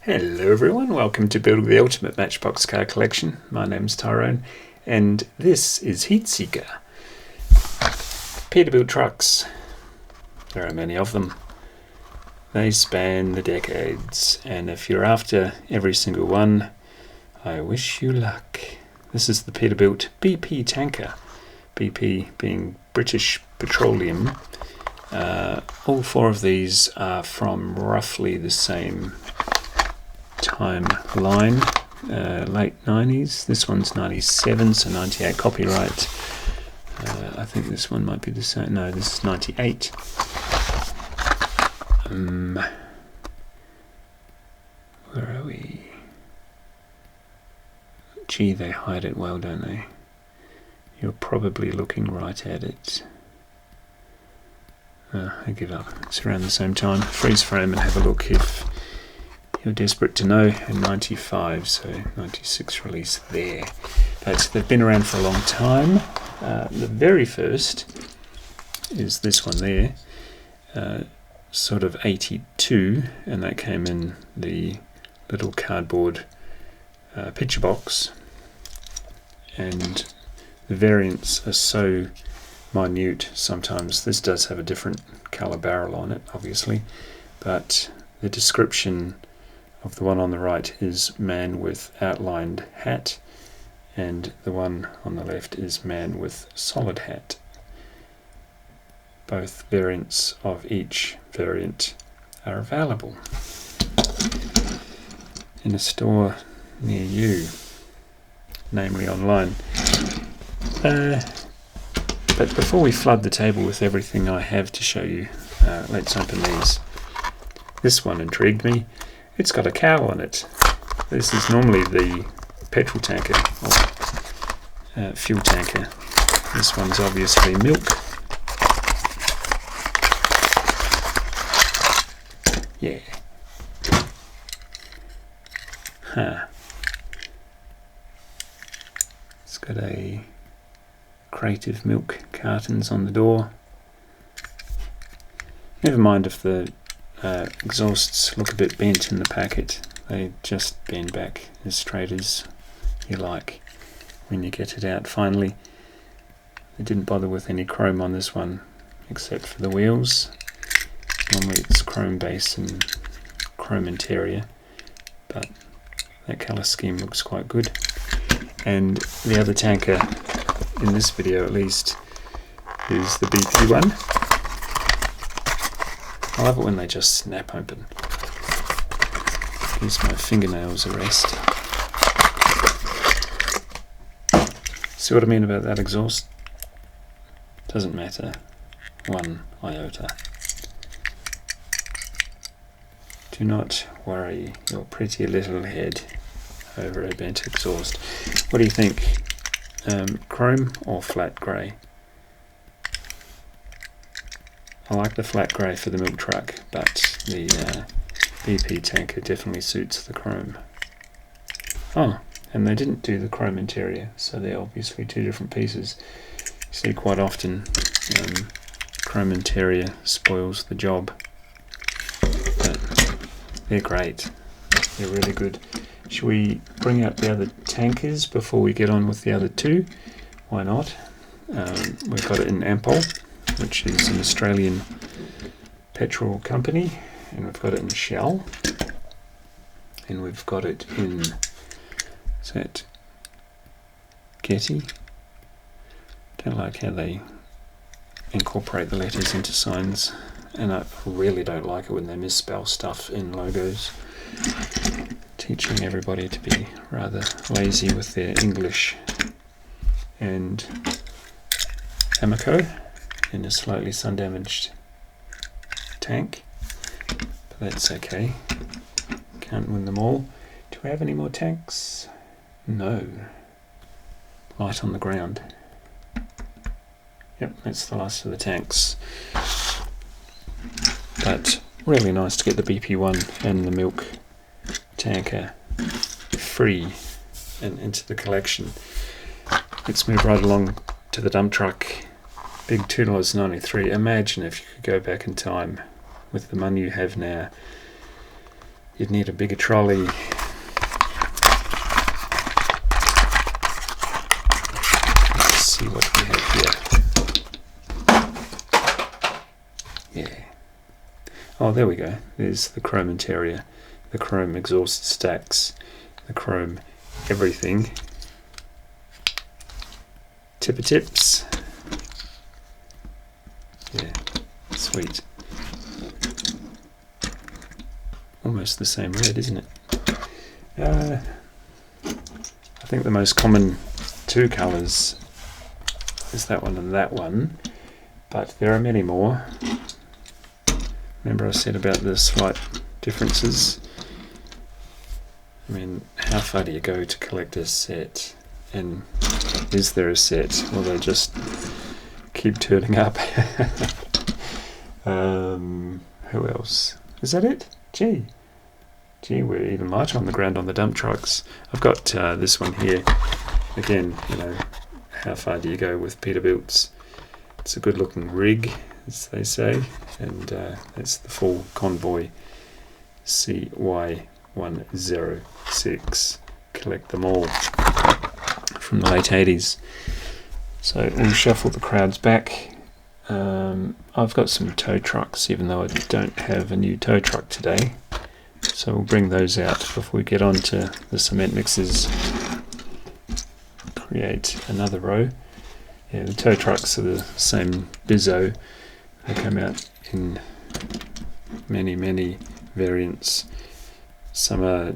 Hello everyone, welcome to building the ultimate Matchbox car collection. My name's Tyrone and this is Heatseeker. Peterbilt trucks. There are many of them. They span the decades, and if you're after every single one, I wish you luck. This is the Peterbilt Bp Tanker, BP being British Petroleum. All four of these are from roughly the same timeline, late 90s. This one's 97, so 98 copyright. I think this one might be the same. No, this is 98. Where are we? Gee, they hide it well, don't they? You're probably looking right at it. I give up. It's around the same time. Freeze frame and have a look if you're desperate to know. And 95, so 96 release there. But they've been around for a long time. The very first is this one there, sort of 82, and that came in the little cardboard picture box. And the variants are so minute sometimes. This does have a different colour barrel on it, obviously, but the description of the one on the right is man with outlined hat, and the one on the left is man with solid hat. Both variants of each variant are available in a store near you, namely online. But before we flood the table with everything I have to show you, let's open these. This one intrigued me. It's got a cow on it. This is normally the petrol tanker, or fuel tanker. This one's obviously milk. Yeah. Huh. It's got a crate of milk cartons on the door. Never mind if the exhausts look a bit bent in the packet. They just bend back as straight as you like when you get it out finally. They didn't bother with any chrome on this one except for the wheels. Normally it's chrome base and chrome interior, but that colour scheme looks quite good. And the other tanker, in this video at least, is the BP one. I love it when they just snap open. Gives my fingernails a rest. See what I mean about that exhaust? Doesn't matter one iota. Do not worry your pretty little head over a bent exhaust. What do you think? Chrome or flat grey? I like the flat grey for the milk truck, but the BP tanker definitely suits the chrome. Oh, and they didn't do the chrome interior, so they're obviously two different pieces. You see quite often chrome interior spoils the job, but they're great. They're really good. Should we bring out the other tankers before we get on with the other two? Why not? We've got it in Ampol, which is an Australian petrol company, and we've got it in Shell, and we've got it in, is that Getty? Don't like how they incorporate the letters into signs, and I really don't like it when they misspell stuff in logos. Teaching everybody to be rather lazy with their English. And Amoco in a slightly sun-damaged tank, but that's okay. Can't win them all. Do we have any more tanks? No. Light on the ground. Yep, that's the last of the tanks. But really nice to get the BP1 and the milk tanker free and into the collection. Let's move right along to the dump truck. Big $2.93. Imagine if you could go back in time with the money you have now. you'd need a bigger trolley. Let's see what we have here. Yeah. Oh, there we go. There's the chrome interior, the chrome exhaust stacks, the chrome everything. Tipper tips. Yeah, sweet. Almost the same red, isn't it? I think the most common two colours is that one and that one, but there are many more. Remember I said about the slight differences? I mean, how far do you go to collect a set? And is there a set? Or they just keep turning up? Who else? Is that it? Gee, we're even lighter on the ground on the dump trucks. I've got this one here. Again, you know, how far do you go with Peterbilts? It's a good looking rig, as they say, and it's the full convoy CY106. Collect them all from the late 80s. So we'll shuffle the crowds back. I've got some tow trucks, even though I don't have a new tow truck today. So we'll bring those out before we get on to the cement mixers. Create another row. Yeah, the tow trucks are the same bizzo. They come out in many variants. Some are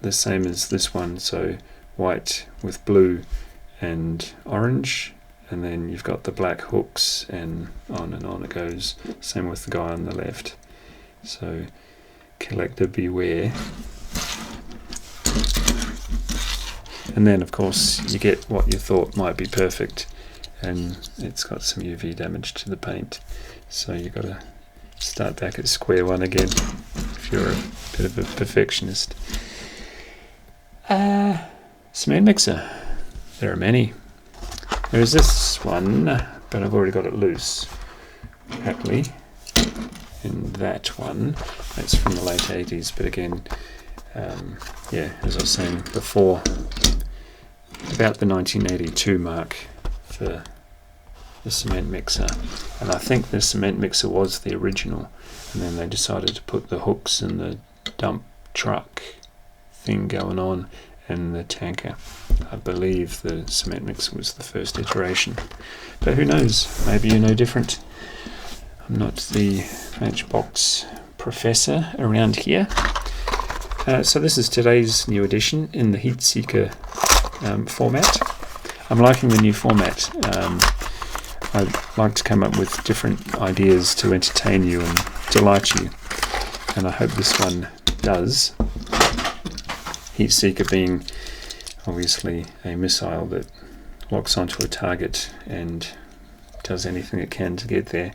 the same as this one, so white with blue and orange, and then you've got the black hooks, and on it goes. Same with the guy on the left. So collector beware. And then of course you get what you thought might be perfect, and it's got some UV damage to the paint, so you've got to start back at square one again if you're a bit of a perfectionist. Cement mixer. There are many. There's this one, but I've already got it loose, happily. And that one, that's from the late 80s, but again, yeah, as I was saying before, about the 1982 mark for the cement mixer. And I think the cement mixer was the original, and then they decided to put the hooks and the dump truck thing going on, and the tanker. I believe the cement mixer was the first iteration, but who knows, maybe you know different. I'm not the Matchbox professor around here. So this is today's new edition in the heat seeker format. I'm liking the new format. I like to come up with different ideas to entertain you and delight you, and I hope this one does. Heat seeker being obviously a missile that locks onto a target and does anything it can to get there.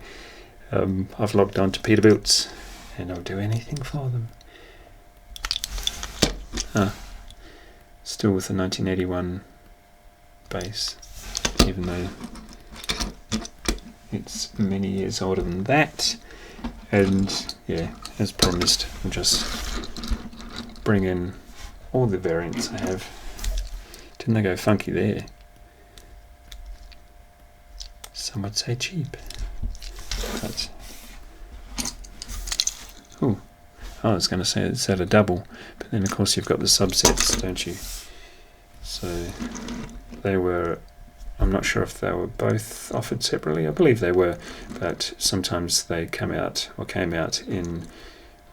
I've logged on to Peterbilts, and I'll do anything for them. Still with the 1981 base, even though it's many years older than that. And yeah, as promised, I'll just bring in all the variants I have. Didn't they go funky there? Some would say cheap. But ooh, I was going to say it's at a double, but then of course you've got the subsets, don't you? So they were, I'm not sure if they were both offered separately. I believe they were, but sometimes they came out in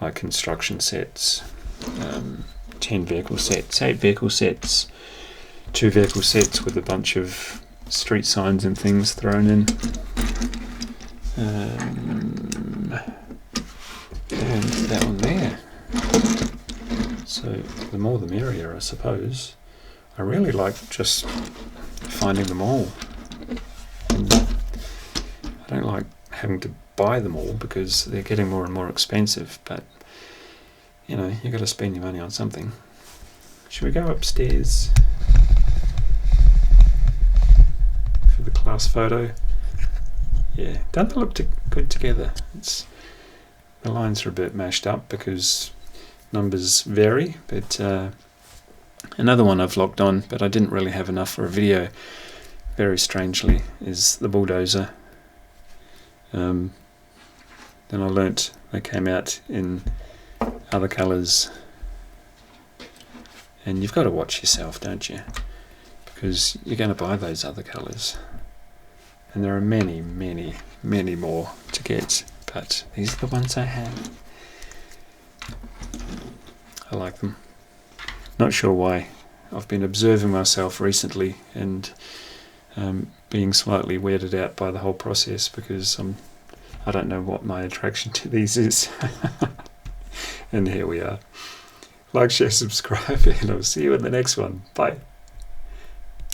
like construction sets, 10 vehicle sets, 8 vehicle sets, 2 vehicle sets with a bunch of street signs and things thrown in. And that one there. So the more the merrier, I suppose. I really like just finding them all. And I don't like having to buy them all because they're getting more and more expensive, but you know, you've got to spend your money on something. Should we go upstairs for the class photo? Yeah, don't they look good together? The lines are a bit mashed up because numbers vary, but another one I've locked on, but I didn't really have enough for a video, very strangely, is the Bulldozer. Then I learnt they came out in other colours, and you've got to watch yourself, don't you? Because you're going to buy those other colours, and there are many, many, many more to get, but these are the ones I have. I like them. Not sure why. I've been observing myself recently and being slightly weirded out by the whole process, because I don't know what my attraction to these is. And here we are. Like, share, subscribe, and I'll see you in the next one. Bye.